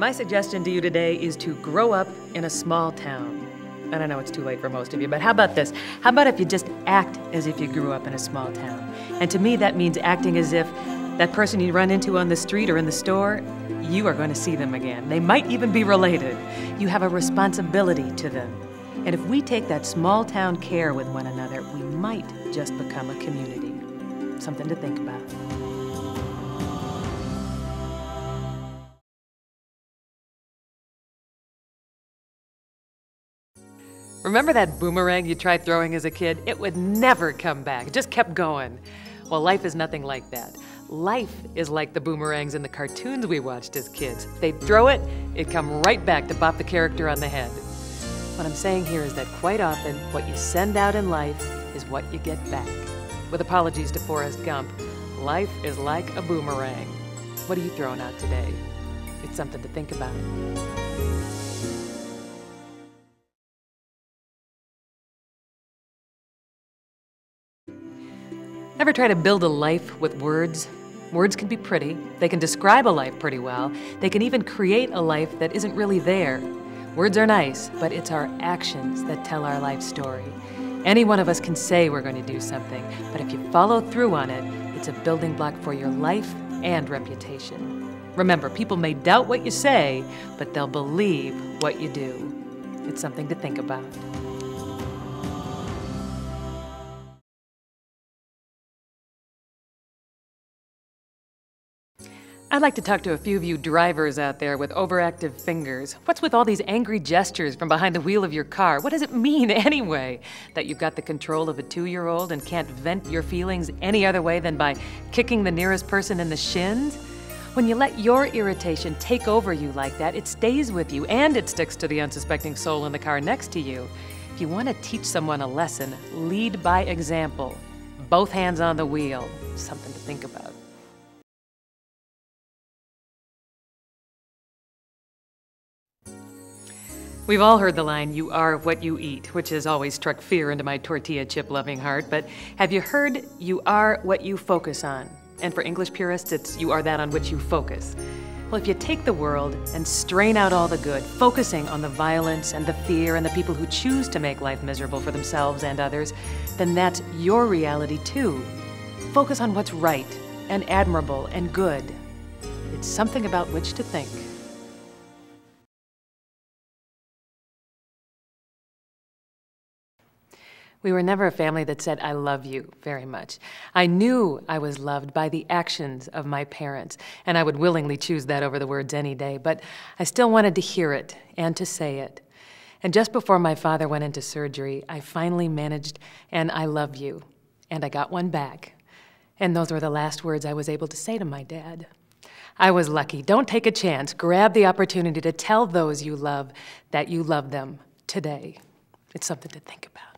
My suggestion to you today is to grow up in a small town. And I know it's too late for most of you, but how about this? How about if you just act as if you grew up in a small town? And to me, that means acting as if that person you run into on the street or in the store, you are going to see them again. They might even be related. You have a responsibility to them. And if we take that small town care with one another, we might just become a community. Something to think about. Remember that boomerang you tried throwing as a kid? It would never come back. It just kept going. Well, life is nothing like that. Life is like the boomerangs in the cartoons we watched as kids. They'd throw it, it'd come right back to bop the character on the head. What I'm saying here is that quite often, what you send out in life is what you get back. With apologies to Forrest Gump, life is like a boomerang. What are you throwing out today? It's something to think about. Ever try to build a life with words? Words can be pretty. They can describe a life pretty well. They can even create a life that isn't really there. Words are nice, but it's our actions that tell our life story. Any one of us can say we're going to do something, but if you follow through on it, it's a building block for your life and reputation. Remember, people may doubt what you say, but they'll believe what you do. It's something to think about. I'd like to talk to a few of you drivers out there with overactive fingers. What's with all these angry gestures from behind the wheel of your car? What does it mean anyway? That you've got the control of a 2-year-old and can't vent your feelings any other way than by kicking the nearest person in the shins? When you let your irritation take over you like that, it stays with you and it sticks to the unsuspecting soul in the car next to you. If you want to teach someone a lesson, lead by example. Both hands on the wheel. Something to think about. We've all heard the line, "You are what you eat," which has always struck fear into my tortilla chip-loving heart, but have you heard, "You are what you focus on"? And for English purists, it's "you are that on which you focus." Well, if you take the world and strain out all the good, focusing on the violence and the fear and the people who choose to make life miserable for themselves and others, then that's your reality too. Focus on what's right and admirable and good. It's something about which to think. We were never a family that said, "I love you" very much. I knew I was loved by the actions of my parents, and I would willingly choose that over the words any day, but I still wanted to hear it and to say it. And just before my father went into surgery, I finally managed an "I love you," and I got one back. And those were the last words I was able to say to my dad. I was lucky. Don't take a chance. Grab the opportunity to tell those you love that you love them today. It's something to think about.